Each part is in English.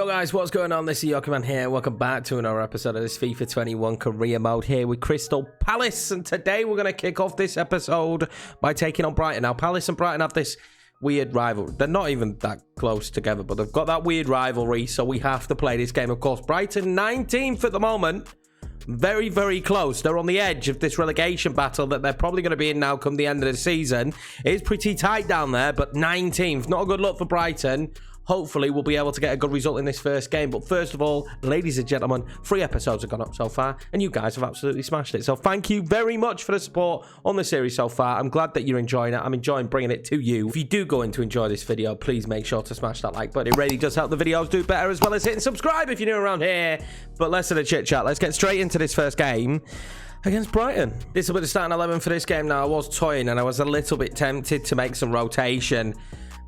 Yo guys, what's going on? This is Yorkieman here. Welcome back to another episode of this FIFA 21 career mode here with Crystal Palace. And today we're going to kick off this episode by taking on Brighton. Now, Palace and Brighton have this weird rivalry. They're not even that close together, but they've got that weird rivalry, so we have to play this game. Of course, Brighton 19th at the moment. Very, very close. They're on the edge of this relegation battle that they're probably going to be in now come the end of the season. It is pretty tight down there, but 19th. Not a good look for Brighton. Hopefully, we'll be able to get a good result in this first game. But first of all, ladies and gentlemen, 3 episodes have gone up so far, and you guys have absolutely smashed it. So thank you very much for the support on the series so far. I'm glad that you're enjoying it. I'm enjoying bringing it to you. If you do go in to enjoy this video, please make sure to smash that like button. It really does help the videos do better, as well as hitting subscribe if you're new around here. But less of the chit-chat. Let's get straight into this first game against Brighton. This will be the starting 11 for this game now. I was toying, and I was a little bit tempted to make some rotation,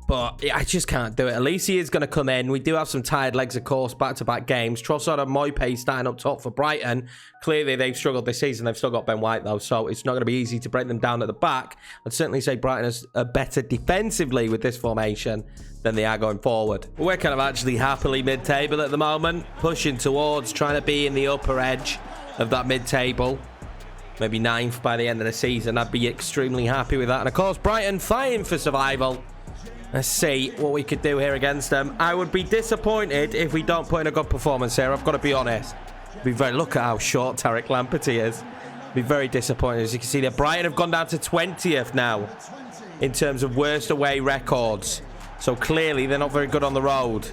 but I just can't do it. Alicia is going to come in. We do have some tired legs, of course, back-to-back games. Trossard and Moype starting up top for Brighton. Clearly, they've struggled this season. They've still got Ben White, though, so it's not going to be easy to break them down at the back. I'd certainly say Brighton is better defensively with this formation than they are going forward. We're kind of actually happily mid-table at the moment, pushing towards trying to be in the upper edge of that mid-table. Maybe 9th by the end of the season. I'd be extremely happy with that. And, of course, Brighton fighting for survival. Let's see what we could do here against them. I would be disappointed if we don't put in a good performance here. I've got to be honest. Look at how short Tariq Lamptey is. Be very disappointed. As you can see there, Brighton have gone down to 20th now in terms of worst away records. So clearly they're not very good on the road.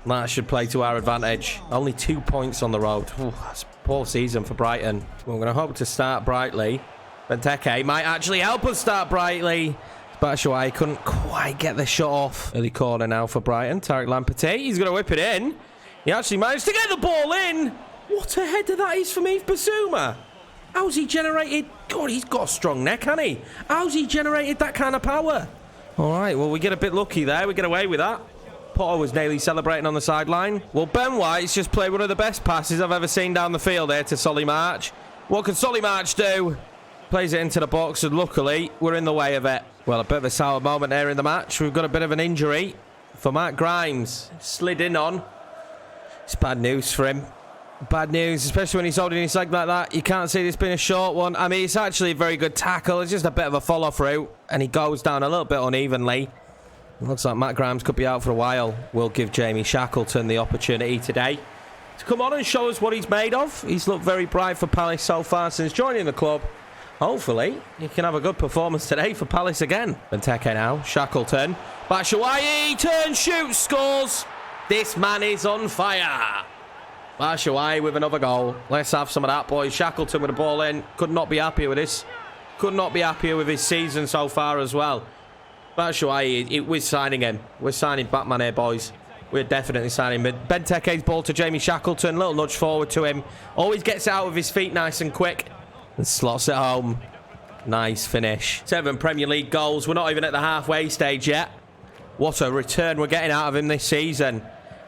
That should play to our advantage. Only 2 points on the road. Ooh, that's a poor season for Brighton. We're going to hope to start brightly. Benteke might actually help us start brightly. Batshuayi couldn't quite get the shot off. Early corner now for Brighton. Tariq Lamptey, he's going to whip it in. He actually managed to get the ball in. What a header that is from Yves Bissouma. How's he generated... God, he's got a strong neck, hasn't he? How's he generated that kind of power? All right, well, we get a bit lucky there. We get away with that. Potter was nearly celebrating on the sideline. Well, Ben White's just played one of the best passes I've ever seen down the field there to Solly March. What can Solly March do? Plays it into the box, and luckily, we're in the way of it. Well, a bit of a sour moment there in the match. We've got a bit of an injury for Matt Grimes. Slid in on. It's bad news for him. Bad news, especially when he's holding his leg like that. You can't see this being a short one. I mean, it's actually a very good tackle. It's just a bit of a follow-through, and he goes down a little bit unevenly. Looks like Matt Grimes could be out for a while. We'll give Jamie Shackleton the opportunity today to come on and show us what he's made of. He's looked very bright for Palace so far since joining the club. Hopefully, you can have a good performance today for Palace again. Benteke now. Shackleton. Batshuayi turns, shoots, scores. This man is on fire. Batshuayi with another goal. Let's have some of that, boys. Shackleton with the ball in. Could not be happier with this. Could not be happier with his season so far as well. Batshuayi, we're signing him. We're signing Batman here, boys. We're definitely signing him. Benteke's ball to Jamie Shackleton. Little nudge forward to him. Always gets out with his feet nice and quick. And slots it home. Nice finish. 7 Premier League goals. We're not even at the halfway stage yet. What a return we're getting out of him this season.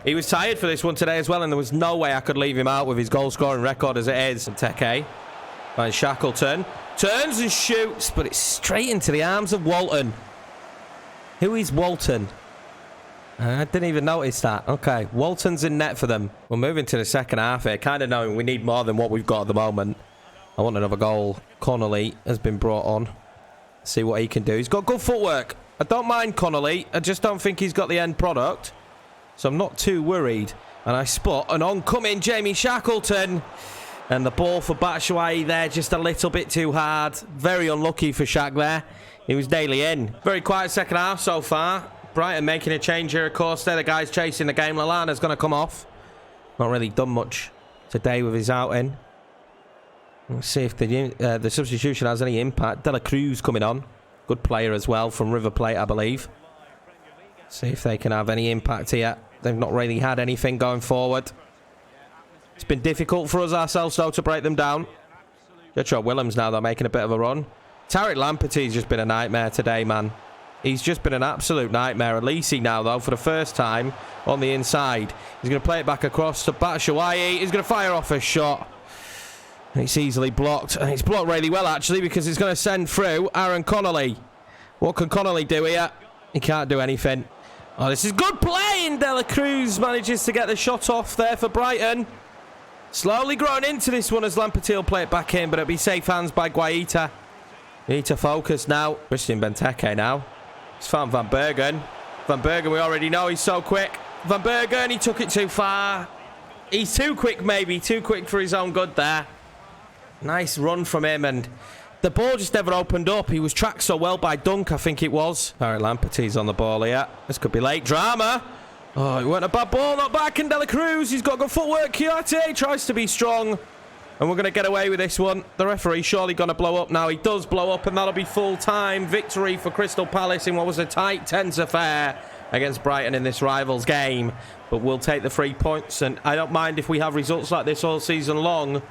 He was tired for this one today as well, and there was no way I could leave him out with his goal-scoring record as it is. Benteke finds Shackleton. Turns and shoots, but it's straight into the arms of Walton. Who is Walton? I didn't even notice that. Okay, Walton's in net for them. We're moving to the second half here, kind of knowing we need more than what we've got at the moment. I want another goal. Connolly has been brought on. See what he can do. He's got good footwork. I don't mind Connolly. I just don't think he's got the end product. So I'm not too worried. And I spot an oncoming Jamie Shackleton. And the ball for Batshuayi there just a little bit too hard. Very unlucky for Shaq there. He was daily in. Very quiet second half so far. Brighton making a change here, of course. They're the guys chasing the game. Lallana's going to come off. Not really done much today with his outing. Let's see if the substitution has any impact. De La Cruz coming on. Good player as well from River Plate, I believe. See if they can have any impact here. They've not really had anything going forward. It's been difficult for us ourselves, though, to break them down. Jetro Willems now, they're making a bit of a run. Tariq Lamptey's just been a nightmare today, man. He's just been an absolute nightmare. Elise now, though, for the first time on the inside. He's going to play it back across to Batshuayi. He's going to fire off a shot. It's easily blocked, and it's blocked really well, actually, because it's going to send through Aaron Connolly. What can Connolly do here? He can't do anything. Oh, this is good play, and De La Cruz manages to get the shot off there for Brighton. Slowly growing into this one as Lamptey will play it back in, but it'll be safe hands by Guaita. Need to focus now. Christian Benteke now. It's found Van Bergen. Van Bergen, we already know he's so quick. Van Bergen, he took it too far. He's too quick, maybe. Too quick for his own good there. Nice run from him, and the ball just never opened up. He was tracked so well by Dunk, I think it was. All right, Lamptey's on the ball here. This could be late drama. Oh, it went a bad ball, not back in De La Cruz. He's got good footwork. Chiarte tries to be strong, and we're going to get away with this one. The referee's surely going to blow up now. He does blow up, and that'll be full-time victory for Crystal Palace in what was a tight, tense affair against Brighton in this rivals game. But we'll take the 3 points, and I don't mind if we have results like this all season long.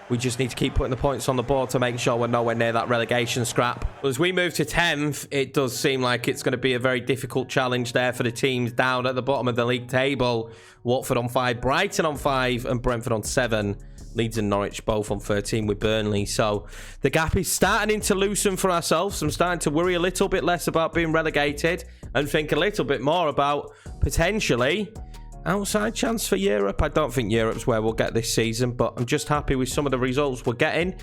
We just need to keep putting the points on the board to make sure we're nowhere near that relegation scrap. As we move to 10th, it does seem like it's going to be a very difficult challenge there for the teams down at the bottom of the league table. Watford on 5, Brighton on 5, and Brentford on 7. Leeds and Norwich both on 13 with Burnley. So the gap is starting to loosen for ourselves. I'm starting to worry a little bit less about being relegated and think a little bit more about potentially outside chance for Europe. I don't think Europe's where we'll get this season, but I'm just happy with some of the results we're getting.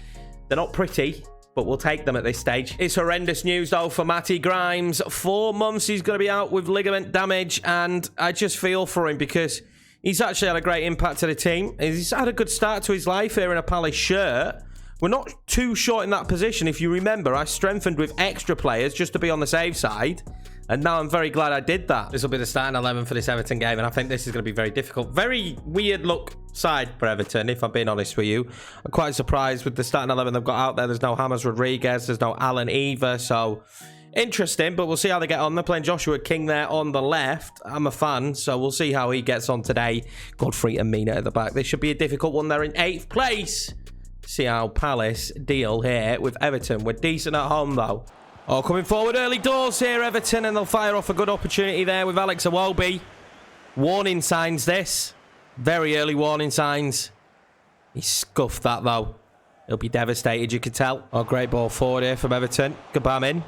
They're not pretty, but we'll take them at this stage. It's horrendous news, though, for Matty Grimes. 4 months he's going to be out with ligament damage, and I just feel for him because he's actually had a great impact to the team. He's had a good start to his life here in a Palace shirt. We're not too short in that position. If you remember, I strengthened with extra players just to be on the safe side. And now I'm very glad I did that. This will be the starting 11 for this Everton game, and I think this is going to be very difficult. Very weird look side for Everton, if I'm being honest with you. I'm quite surprised with the starting 11 they've got out there. There's no James Rodriguez, there's no Allen either, so interesting, but we'll see how they get on. They're playing Joshua King there on the left. I'm a fan, so we'll see how he gets on today. Godfrey and Mina at the back. This should be a difficult one. They're in 8th place. See how Palace deal here with Everton. We're decent at home, though. Oh, coming forward early doors here, Everton, and they'll fire off a good opportunity there with Alex Iwobi. Warning signs, this. Very early warning signs. He scuffed that, though. He'll be devastated, you can tell. Oh, great ball forward here from Everton. Gbamin.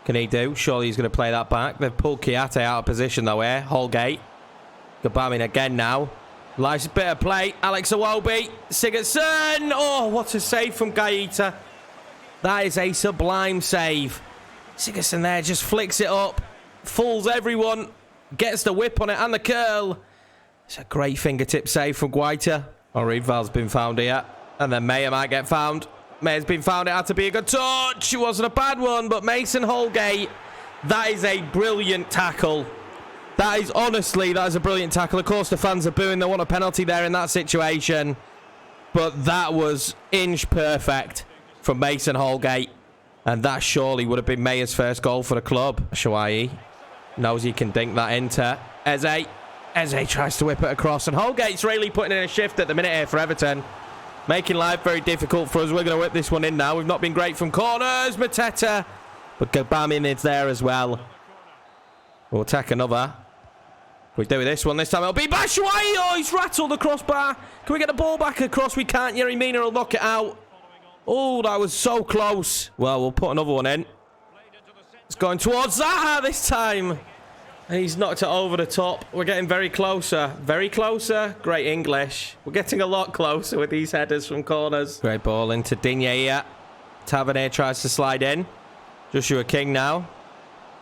Can he do? Surely he's going to play that back. They've pulled Chiarte out of position, though, here. Holgate. Gbamin again now. Nice bit of play. Alex Iwobi. Sigurdsson. Oh, what a save from Guaita. That is a sublime save. Sigurdsson there just flicks it up. Fools everyone. Gets the whip on it and the curl. It's a great fingertip save from Guaita. Oh, Riedwald's been found here. And then Mayer might get found. Mayer's been found. It had to be a good touch. It wasn't a bad one, but Mason Holgate. That is a brilliant tackle. That is, honestly, that is a brilliant tackle. Of course, the fans are booing. They want a penalty there in that situation. But that was inch perfect from Mason Holgate, and that surely would have been Mayer's first goal for the club. Shawai knows he can dink that into Eze. Eze tries to whip it across, and Holgate's really putting in a shift at the minute here for Everton, making life very difficult for us. We're going to whip this one in now. We've not been great from corners. Mateta, but Gbamin is there as well. We'll take another. We do with this one. This time it'll be Batshuayi. Oh, he's rattled the crossbar. Can we get the ball back across? We can't. Yorkieman will knock it out. Oh, that was so close. Well, we'll put another one in. It's going towards Zaha this time. And he's knocked it over the top. We're getting very closer. Very closer. Great English. We're getting a lot closer with these headers from corners. Great ball into Digne here. Tavernier tries to slide in. Joshua King now.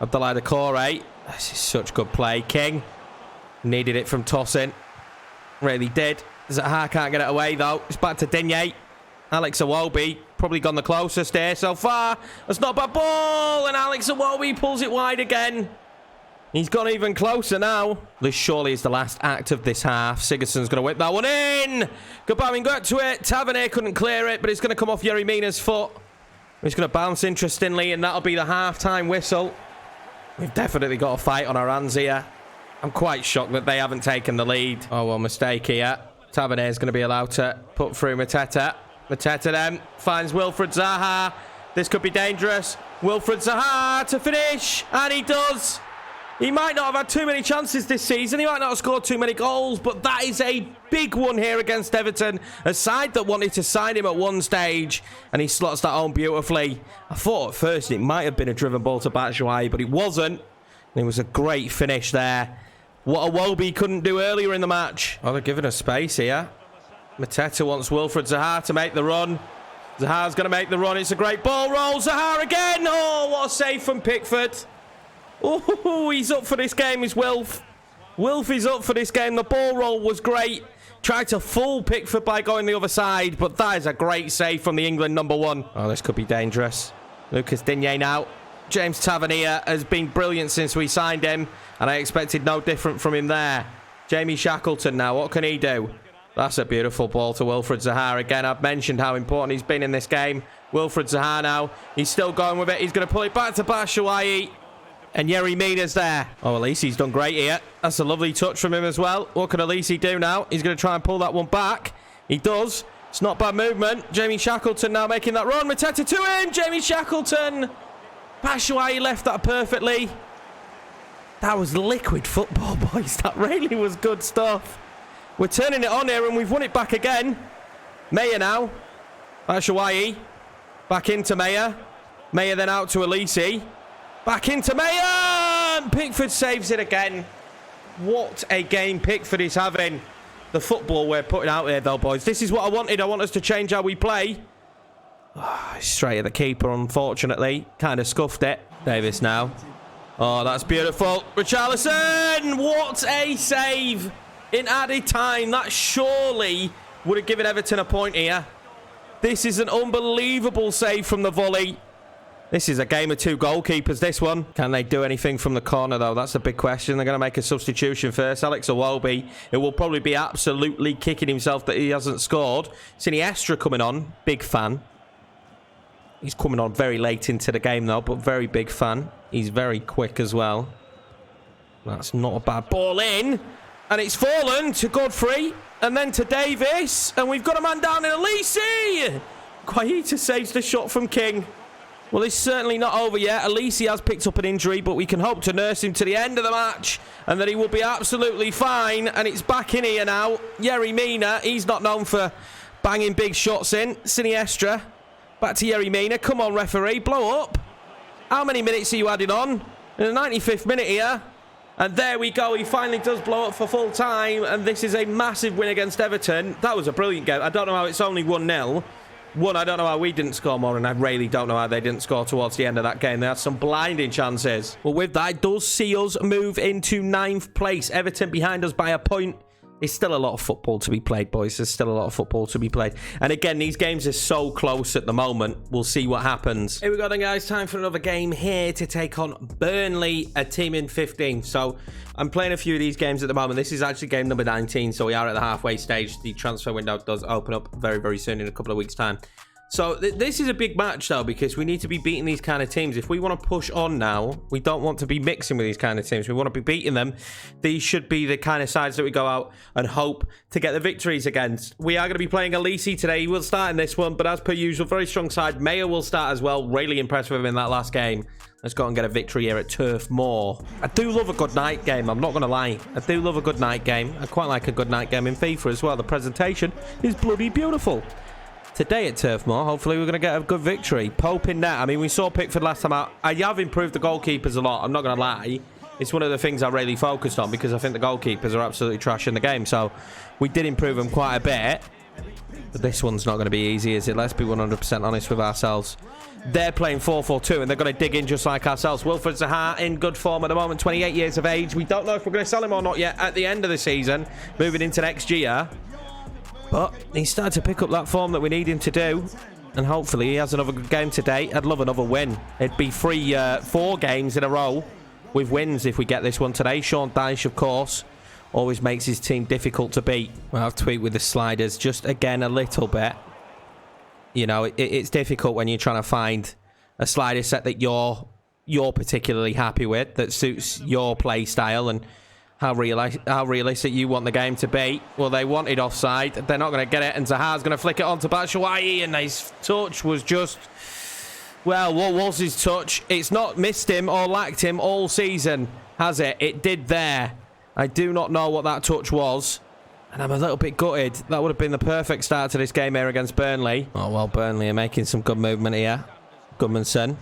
Abdoulaye Doucouré. This is such good play. King needed it from tossing. Really did. Zaha can't get it away, though. It's back to Digne. Alex Iwobi probably gone the closest here so far. That's not a bad ball, and Alex Iwobi pulls it wide again. He's gone even closer now. This surely is the last act of this half. Sigurdsson's going to whip that one in. Gbamin got to it. Tavernier couldn't clear it, but it's going to come off Yorkieman's foot. He's going to bounce interestingly, and that'll be the half-time whistle. We've definitely got a fight on our hands here. I'm quite shocked that they haven't taken the lead. Oh, well, mistake here. Tavernier's going to be allowed to put through Mateta. Mateta then finds Wilfred Zaha. This could be dangerous. Wilfred Zaha to finish. And he does. He might not have had too many chances this season. He might not have scored too many goals. But that is a big one here against Everton. A side that wanted to sign him at one stage. And he slots that home beautifully. I thought at first it might have been a driven ball to Batshuayi, but it wasn't. It was a great finish there. What Iwobi couldn't do earlier in the match. Oh, they're giving us space here. Mateta wants Wilfred Zaha to make the run. Zaha's going to make the run. It's a great ball roll. Zaha again. Oh, what a save from Pickford. Oh, he's up for this game, is Wilf. Wilf is up for this game. The ball roll was great. Tried to fool Pickford by going the other side, but that is a great save from the England #1. Oh, this could be dangerous. Lucas Digne now. James Tavernier has been brilliant since we signed him, and I expected no different from him there. Jamie Shackleton now. What can he do? That's a beautiful ball to Wilfred Zaha. Again, I've mentioned how important he's been in this game. Wilfred Zaha now. He's still going with it. He's going to pull it back to Batshuayi. And Yerry Mina's there. Oh, Alisi's done great here. That's a lovely touch from him as well. What can Alisi do now? He's going to try and pull that one back. He does. It's not bad movement. Jamie Shackleton now making that run. Mateta to him. Jamie Shackleton. Batshuayi left that perfectly. That was liquid football, boys. That really was good stuff. We're turning it on here and we've won it back again. Maya now. Batshuayi. Back into Maya. Maya then out to Alisi. Back into Maya. And Pickford saves it again. What a game Pickford is having. The football we're putting out here, though, boys. This is what I wanted. I want us to change how we play. Oh, straight at the keeper, unfortunately. Kind of scuffed it. Davis now. Oh, that's beautiful. Richarlison. What a save. In added time, that surely would have given Everton a point here. This is an unbelievable save from the volley. This is a game of two goalkeepers, this one. Can they do anything from the corner, though? That's the big question. They're going to make a substitution first. Alex Iwobi, it will probably be absolutely kicking himself that he hasn't scored. Siniestra coming on. Big fan. He's coming on very late into the game, though, but very big fan. He's very quick as well. That's not a bad ball in. And it's fallen to Godfrey. And then to Davis. And we've got a man down in Alisi. Guaita saves the shot from King. Well, it's certainly not over yet. Alisi has picked up an injury, but we can hope to nurse him to the end of the match and that he will be absolutely fine. And it's back in here now. Yerry Mina, he's not known for banging big shots in. Siniestra, back to Yerry Mina. Come on, referee, blow up. How many minutes are you adding on? In the 95th minute here. And there we go. He finally does blow up for full time. And this is a massive win against Everton. That was a brilliant game. I don't know how it's only 1-0. One, I don't know how we didn't score more, and I really don't know how they didn't score towards the end of that game. They had some blinding chances. Well, with that, it does see us move into 9th place. Everton behind us by a point. There's still a lot of football to be played, boys. There's still a lot of football to be played. And again, these games are so close at the moment. We'll see what happens. Here we go then, guys. Time for another game here to take on Burnley, a team in 15. So I'm playing a few of these games at the moment. This is actually game number 19. So we are at the halfway stage. The transfer window does open up very, very soon in a couple of weeks' time. So this is a big match, though, because we need to be beating these kind of teams. If we want to push on now, we don't want to be mixing with these kind of teams. We want to be beating them. These should be the kind of sides that we go out and hope to get the victories against. We are going to be playing Alisi today. He will start in this one, but as per usual, very strong side. Mayo will start as well. Really impressed with him in that last game. Let's go and get a victory here at Turf Moor. I do love a good night game. I'm not going to lie. I do love a good night game. I quite like a good night game in FIFA as well. The presentation is bloody beautiful. Today at Turf Moor, hopefully we're going to get a good victory. Pope in net. I mean, we saw Pickford last time out. I have improved the goalkeepers a lot. I'm not going to lie. It's one of the things I really focused on because I think the goalkeepers are absolutely trash in the game. So we did improve them quite a bit. But this one's not going to be easy, is it? Let's be 100% honest with ourselves. They're playing 4-4-2 and they're going to dig in just like ourselves. Wilfred Zaha in good form at the moment, 28 years of age. We don't know if we're going to sell him or not yet at the end of the season, moving into next year. But he's started to pick up that form that we need him to do. And hopefully he has another good game today. I'd love another win. It'd be 4 games in a row with wins if we get this one today. Sean Dyche, of course, always makes his team difficult to beat. Well, I've tweaked with the sliders just again a little bit. You know, it's difficult when you're trying to find a slider set that you're particularly happy with, that suits your play style and how realistic you want the game to be. Well, they wanted offside. They're not going to get it, and Zaha's going to flick it on to Batshuayi, and his touch was just... Well, what was his touch? It's not missed him or lacked him all season, has it? It did there. I do not know what that touch was, and I'm a little bit gutted. That would have been the perfect start to this game here against Burnley. Oh, well, Burnley are making some good movement here. Goodmanson.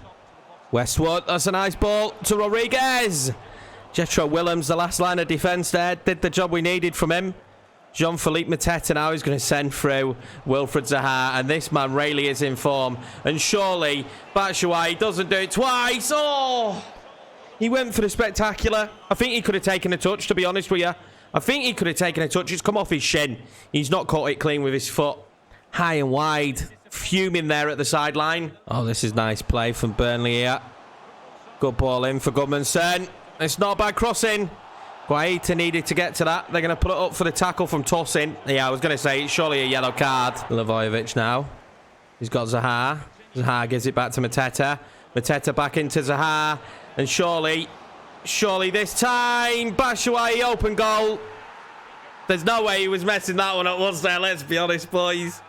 Westwood, that's a nice ball to Rodriguez. Jetro Willems, the last line of defence there, did the job we needed from him. Jean-Philippe Mateta now is going to send through Wilfred Zaha, and this man really is in form. And surely Batshuayi doesn't do it twice. Oh, he went for the spectacular. I think he could have taken a touch, to be honest with you. I think he could have taken a touch. It's come off his shin. He's not caught it clean with his foot. High and wide, fuming there at the sideline. Oh, this is nice play from Burnley here. Good ball in for Goodmanson. It's not a bad crossing. Guaita needed to get to that. They're going to put it up for the tackle from Tosin. Yeah, I was going to say, it's surely a yellow card. Milivojevic now. He's got Zaha. Zaha gives it back to Mateta. Mateta back into Zaha. And surely this time, Batshuayi, open goal. There's no way he was messing that one up, was there? Let's be honest, boys.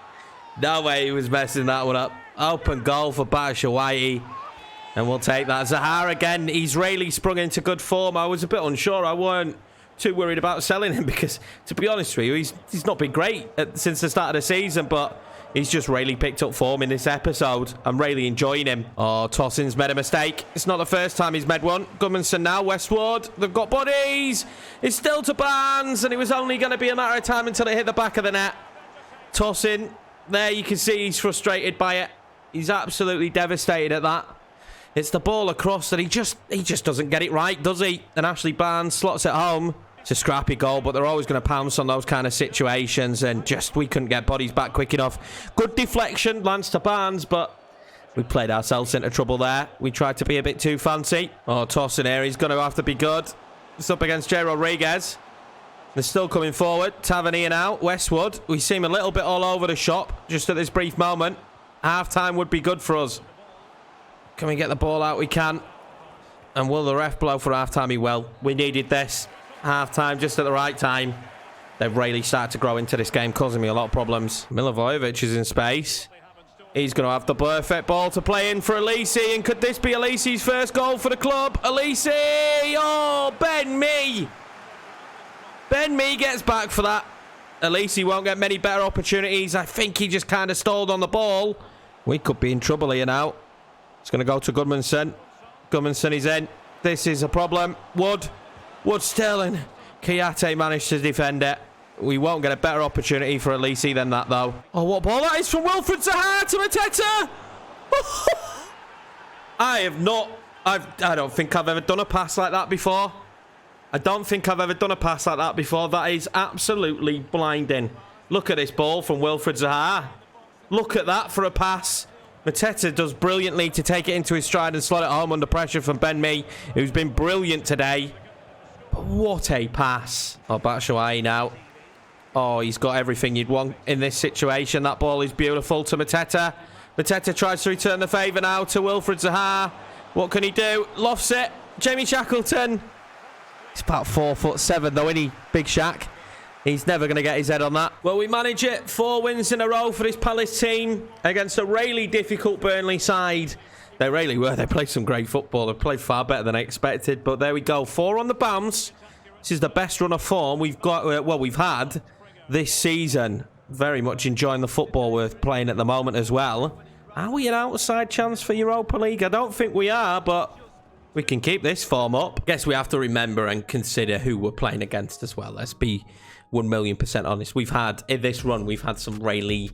No way he was messing that one up. Open goal for Batshuayi. And we'll take that. Zaha again. He's really sprung into good form. I was a bit unsure. I weren't too worried about selling him because, to be honest with you, he's not been great since the start of the season, but he's just really picked up form in this episode. I'm really enjoying him. Oh, Tosin's made a mistake. It's not the first time he's made one. Goodmanson now, Westwood. They've got bodies. It's still to Barnes, and it was only going to be a matter of time until it hit the back of the net. Tosin, there you can see he's frustrated by it. He's absolutely devastated at that. It's the ball across that he just doesn't get it right, does he? And Ashley Barnes slots it home. It's a scrappy goal, but they're always going to pounce on those kind of situations, and just we couldn't get bodies back quick enough. Good deflection, lands to Barnes, but we played ourselves into trouble there. We tried to be a bit too fancy. Oh, Tosin here, he's going to have to be good. It's up against Jay Rodriguez. They're still coming forward. Tavernier now, Westwood. We seem a little bit all over the shop just at this brief moment. Half-time would be good for us. Can we get the ball out? We can. And will the ref blow for half-time? He will. We needed this. Half-time just at the right time. They've really started to grow into this game, causing me a lot of problems. Milivojevic is in space. He's going to have the perfect ball to play in for Elise. And could this be Elise's first goal for the club? Elise! Oh, Ben Mee! Ben Mee gets back for that. Elise won't get many better opportunities. I think he just kind of stalled on the ball. We could be in trouble here now. It's going to go to Goodmanson. Goodmanson is in. This is a problem. Wood still in. Kiyate managed to defend it. We won't get a better opportunity for Elise than that, though. Oh, what ball that is from Wilfred Zaha to Mateta! I don't think I've ever done a pass like that before. That is absolutely blinding. Look at this ball from Wilfred Zaha. Look at that for a pass. Mateta does brilliantly to take it into his stride and slot it home under pressure from Ben Mee, who's been brilliant today. But what a pass. Oh, Batshuayi now. Oh, he's got everything you'd want in this situation. That ball is beautiful to Mateta. Mateta tries to return the favour now to Wilfred Zaha. What can he do? Lofts it. Jamie Shackleton. He's about 4'7" though, isn't he? Big Shaq. He's never going to get his head on that. Well, we manage it. 4 wins in a row for this Palace team against a really difficult Burnley side. They really were. They played some great football. They played far better than I expected. But there we go. 4 on the bounce. This is the best run of form we've got. We've had this season. Very much enjoying the football we're playing at the moment as well. Are we an outside chance for Europa League? I don't think we are, but we can keep this form up. Guess we have to remember and consider who we're playing against as well. Let's be 1,000,000% honest. We've had, in this run, we've had some really,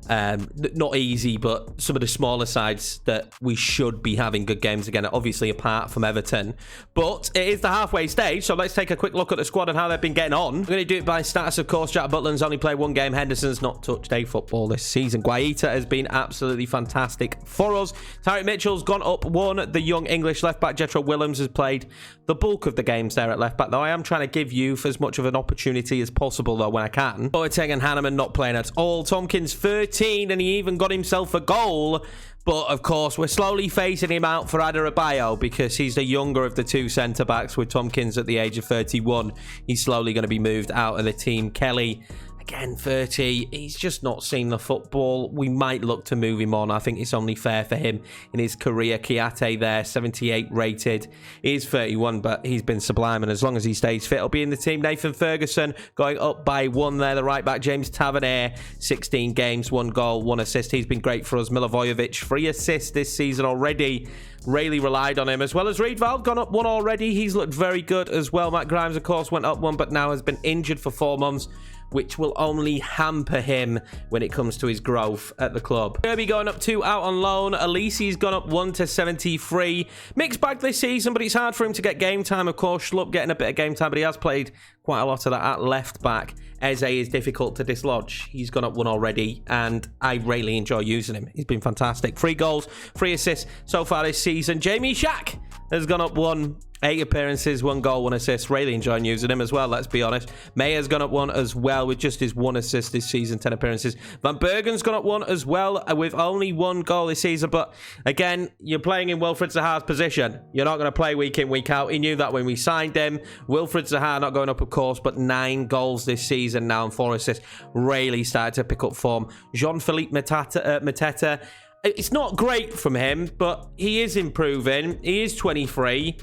not easy, but some of the smaller sides that we should be having good games again, obviously apart from Everton. But it is the halfway stage, so let's take a quick look at the squad and how they've been getting on. We're going to do it by status, of course. Jack Butland's only played 1 game. Henderson's not touched a football this season. Guaita has been absolutely fantastic for us. Tyreek Mitchell's gone up 1. The young English left-back, Jetro Willems, has played the bulk of the games there at left-back, though I am trying to give you as much of an opportunity as possible, though, when I can. Boateng and Hanneman not playing at all. Tompkins, 13, and he even got himself a goal. But, of course, we're slowly phasing him out for Adebayo because he's the younger of the 2 centre-backs, with Tompkins at the age of 31. He's slowly going to be moved out of the team. Kelly, Again, 30. He's just not seen the football. We might look to move him on. I think it's only fair for him in his career. Kiate there, 78 rated. He is 31, but he's been sublime, and as long as he stays fit, he'll be in the team. Nathan Ferguson going up by 1 there. The right back, James Tavernier, 16 games, 1 goal, 1 assist. He's been great for us. Milivojevic, 3 assists this season already. Really relied on him, as well as Reed Valve, gone up 1 already. He's looked very good as well. Matt Grimes, of course, went up 1, but now has been injured for 4 months, which will only hamper him when it comes to his growth at the club. Kirby going up 2 out on loan. Alisi's gone up 1 to 73. Mixed bag this season, but it's hard for him to get game time. Of course, Schlupp getting a bit of game time, but he has played quite a lot of that at left back. Eze is difficult to dislodge. He's gone up 1 already, and I really enjoy using him. He's been fantastic. 3 goals, 3 assists so far this season. Jamie Shack has gone up 1. 8 appearances, 1 goal, 1 assist. Really enjoying using him as well, let's be honest. Mayer's gone up 1 as well with just his 1 assist this season, 10 appearances. Van Bergen's gone up 1 as well with only 1 goal this season. But again, you're playing in Wilfried Zaha's position. You're not going to play week in, week out. He knew that when we signed him. Wilfried Zaha not going up, of course, but 9 goals this season now and 4 assists. Really started to pick up form. Jean-Philippe Mateta. It's not great from him, but he is improving. He is 23.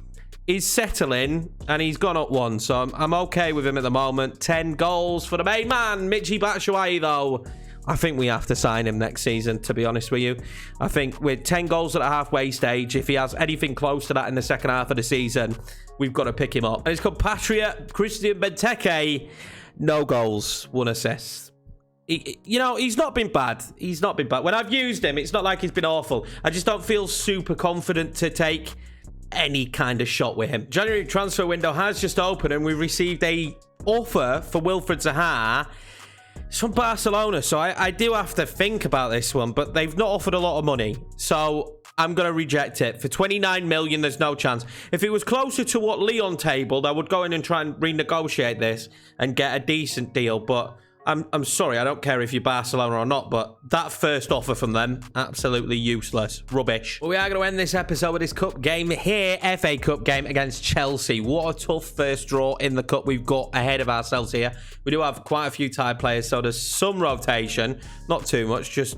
He's settling, and he's gone up 1, so I'm okay with him at the moment. 10 goals for the main man, Michy Batshuayi, though. I think we have to sign him next season, to be honest with you. I think with 10 goals at the halfway stage, if he has anything close to that in the second half of the season, we've got to pick him up. And his compatriot, Christian Benteke, no goals, 1 assist. He's not been bad. He's not been bad. When I've used him, it's not like he's been awful. I just don't feel super confident to take any kind of shot with him. January transfer window has just opened, and we received a offer for Wilfried Zaha. It's from Barcelona, so I do have to think about this one, but they've not offered a lot of money, so I'm going to reject it. For 29 million, there's no chance. If it was closer to what Leon tabled, I would go in and try and renegotiate this and get a decent deal, but I'm sorry, I don't care if you're Barcelona or not, but that first offer from them, absolutely useless. Rubbish. Well, we are going to end this episode with this cup game here, FA Cup game against Chelsea. What a tough first draw in the cup we've got ahead of ourselves here. We do have quite a few tied players, so there's some rotation. Not too much, just,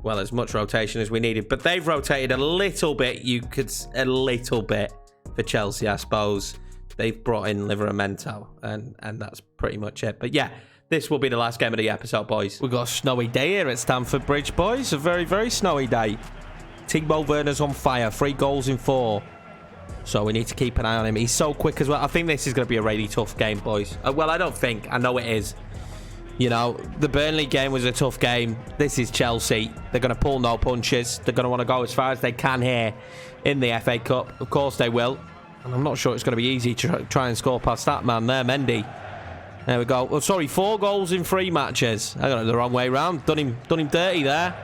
well, as much rotation as we needed. But they've rotated a little bit, a little bit for Chelsea, I suppose. They've brought in Livramento, and that's pretty much it. But yeah, this will be the last game of the episode, boys. We've got a snowy day here at Stamford Bridge, boys. A very, very snowy day. Timo Werner's on fire. 3 goals in 4. So we need to keep an eye on him. He's so quick as well. I think this is going to be a really tough game, boys. Well, I don't think. I know it is. You know, the Burnley game was a tough game. This is Chelsea. They're going to pull no punches. They're going to want to go as far as they can here in the FA Cup. Of course they will. And I'm not sure it's going to be easy to try and score past that man there, Mendy. There we go. Well, sorry, 4 goals in 3 matches. I got it the wrong way round. Done him dirty there.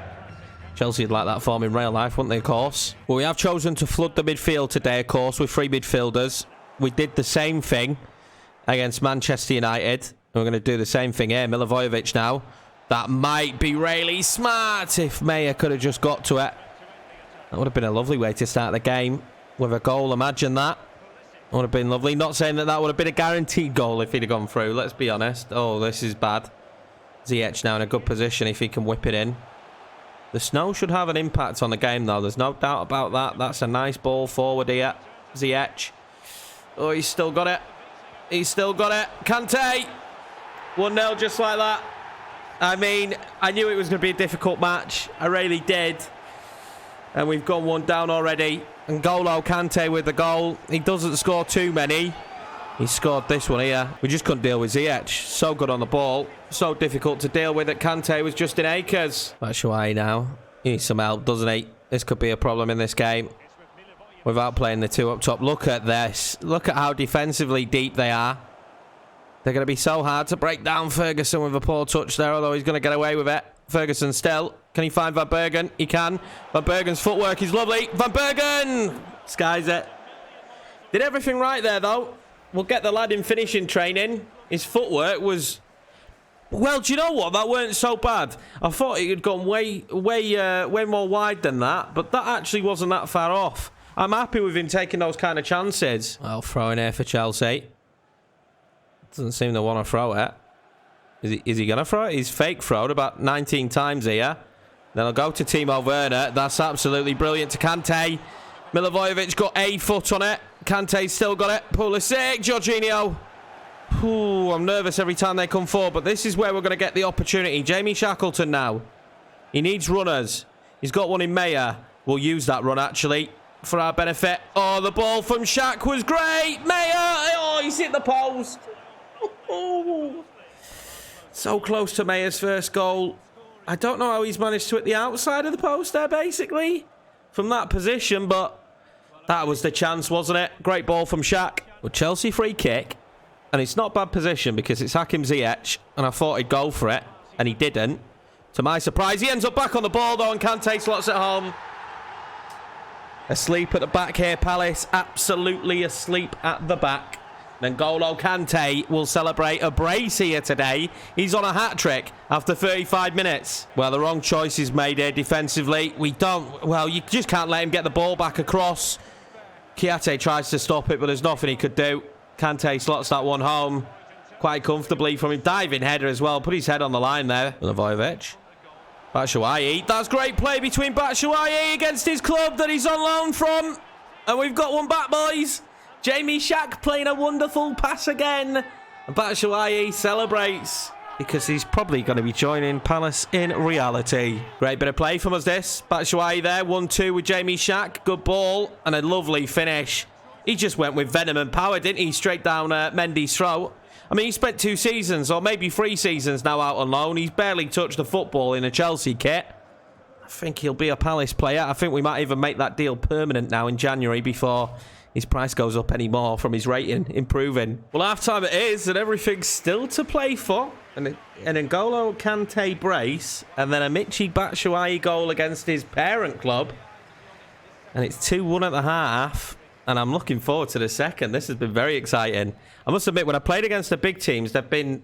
Chelsea would like that form in real life, wouldn't they, of course? Well, we have chosen to flood the midfield today, of course, with 3 midfielders. We did the same thing against Manchester United. We're going to do the same thing here. Milivojevic now. That might be really smart if Mayer could have just got to it. That would have been a lovely way to start the game with a goal. Imagine that. Would have been lovely. Not saying that would have been a guaranteed goal if he'd have gone through. Let's be honest. Oh, this is bad. Ziyech now in a good position if he can whip it in. The snow should have an impact on the game, though. There's no doubt about that. That's a nice ball forward here. Ziyech. Oh, he's still got it. He's still got it. Kante. 1-0 just like that. I mean, I knew it was going to be a difficult match. I really did. And we've gone 1 down already. And N'Golo Kante with the goal. He doesn't score too many. He scored this one here. We just couldn't deal with Ziyech. So good on the ball. So difficult to deal with that Kante was just in acres. Batshuayi now. He needs some help, doesn't he? This could be a problem in this game. Without playing the 2 up top. Look at this. Look at how defensively deep they are. They're going to be so hard to break down Ferguson with a poor touch there, although he's going to get away with it. Ferguson still. Can he find Van Bergen? He can. Van Bergen's footwork is lovely. Van Bergen! Skies it. Did everything right there, though. We'll get the lad in finishing training. His footwork was... Well, do you know what? That weren't so bad. I thought it had gone way more wide than that, but that actually wasn't that far off. I'm happy with him taking those kind of chances. Well, throw in here for Chelsea. Doesn't seem to want to throw it. Is he going to throw it? He's fake throwed about 19 times here. Then I'll go to Timo Werner. That's absolutely brilliant to Kante. Milivojevic got a foot on it. Kante's still got it. Pulisic, Jorginho. Ooh, I'm nervous every time they come forward, but this is where we're going to get the opportunity. Jamie Shackleton now. He needs runners. He's got one in Meyer. We'll use that run, actually, for our benefit. Oh, the ball from Shaq was great. Meyer. Oh, he's hit the post. Oh. So close to Meyer's first goal. I don't know how he's managed to hit the outside of the post there, basically, from that position, but that was the chance, wasn't it? Great ball from Shaq. Well, Chelsea free kick. And it's not bad position because it's Hakim Ziyech. And I thought he'd go for it. And he didn't. To my surprise, he ends up back on the ball, though, and Kante slots it home. Asleep at the back here, Palace. Absolutely asleep at the back. N'Golo Kante will celebrate a brace here today. He's on a hat-trick after 35 minutes. Well, the wrong choice is made here defensively. Well, you just can't let him get the ball back across. Kiate tries to stop it, but there's nothing he could do. Kante slots that one home quite comfortably from him. Diving header as well. Put his head on the line there. Milivojevic. Batshuayi. That's great play between Batshuayi against his club that he's on loan from. And we've got one back, boys. Jamie Shaq playing a wonderful pass again. And Batshuayi celebrates because he's probably going to be joining Palace in reality. Great bit of play from us, this. Batshuayi there. 1-2 with Jamie Shaq. Good ball and a lovely finish. He just went with venom and power, didn't he? Straight down Mendy's throat. I mean, he spent 2 seasons, or maybe 3 seasons now out on loan. He's barely touched the football in a Chelsea kit. I think he'll be a Palace player. I think we might even make that deal permanent now in January before his price goes up any more from his rating improving. Well, half-time it is, and everything's still to play for. And an N'Golo Kante brace, and then a Michy Batshuayi goal against his parent club. And it's 2-1 at the half. And I'm looking forward to the second. This has been very exciting. I must admit, when I played against the big teams, there have been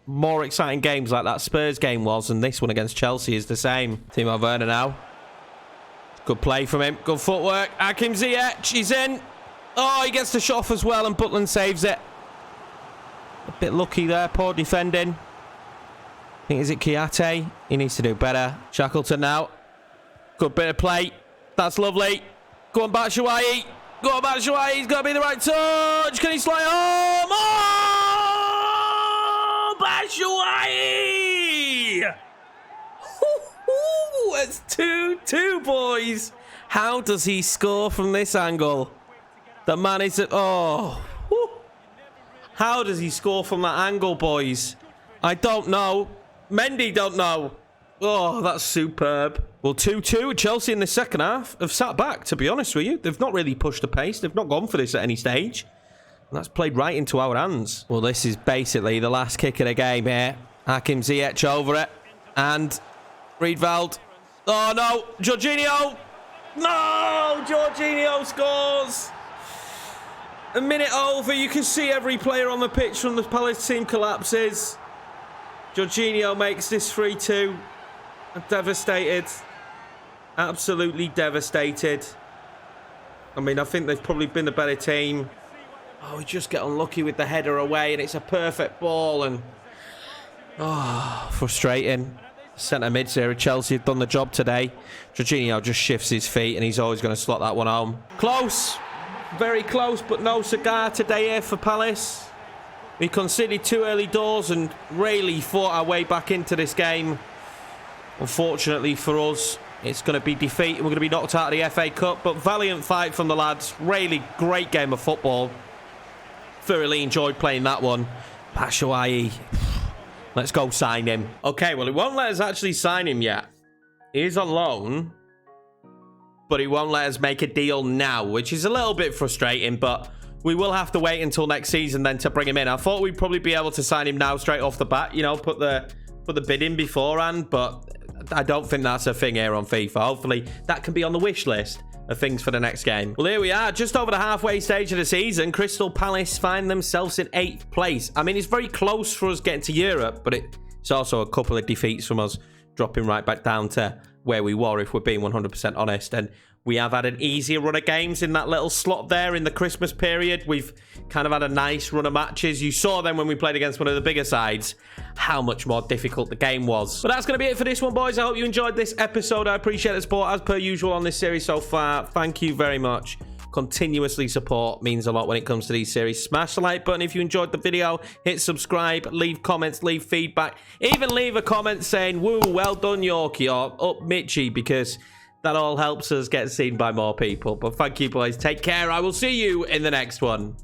more exciting games like that Spurs game was, and this one against Chelsea is the same. Timo Werner now. Good play from him. Good footwork. Hakim Ziyech, he's in. Oh, he gets the shot off as well, and Butland saves it. A bit lucky there. Poor defending. I think, is it Kiate? He needs to do better. Shackleton now. Good bit of play. That's lovely. Go on, Batshuayi. Go on, Batshuayi. He's got to be the right touch. Can he slide home? Oh, Batshuayi! It's 2-2, boys. How does he score from this angle? The man is... Oh. How does he score from that angle, boys? I don't know. Mendy don't know. Oh, that's superb. Well, 2-2. Chelsea in the second half have sat back, to be honest with you. They've not really pushed the pace. They've not gone for this at any stage. And that's played right into our hands. Well, this is basically the last kick of the game here. Hakim Ziyech over it. And Riedveld. Oh, no. Jorginho. No! Jorginho scores. A minute over. You can see every player on the pitch from the Palace team collapses. Jorginho makes this 3-2. Devastated. Absolutely devastated. I mean, I think they've probably been the better team. Oh, we just get unlucky with the header away, and it's a perfect ball, and... Oh, frustrating. Centre mids here at Chelsea have done the job today. Jorginho just shifts his feet, and he's always going to slot that one home. Close. Very close, but no cigar today here for Palace. We conceded 2 early doors and really fought our way back into this game. Unfortunately for us, it's going to be defeat. We're going to be knocked out of the FA Cup, but valiant fight from the lads. Really great game of football. Thoroughly enjoyed playing that one. Batshuayi. Let's go sign him. Okay, well, he won't let us actually sign him yet. He's on loan, but he won't let us make a deal now, which is a little bit frustrating, but we will have to wait until next season then to bring him in. I thought we'd probably be able to sign him now straight off the bat, you know, put the bid in beforehand, but I don't think that's a thing here on FIFA. Hopefully that can be on the wish list of things for the next game. Well, here we are, just over the halfway stage of the season. Crystal Palace find themselves in 8th place. I mean, it's very close for us getting to Europe, but it's also a couple of defeats from us dropping right back down to where we were, if we're being 100% honest. And we have had an easier run of games in that little slot there in the Christmas period. We've kind of had a nice run of matches. You saw then when we played against one of the bigger sides how much more difficult the game was. But that's going to be it for this one, boys. I hope you enjoyed this episode. I appreciate the support as per usual on this series so far. Thank you very much. Continuously support means a lot when it comes to these series. Smash the like button if you enjoyed the video. Hit subscribe, leave comments, leave feedback. Even leave a comment saying, woo, well done, Yorkie, or up Mitchie, because that all helps us get seen by more people. But thank you, boys. Take care. I will see you in the next one.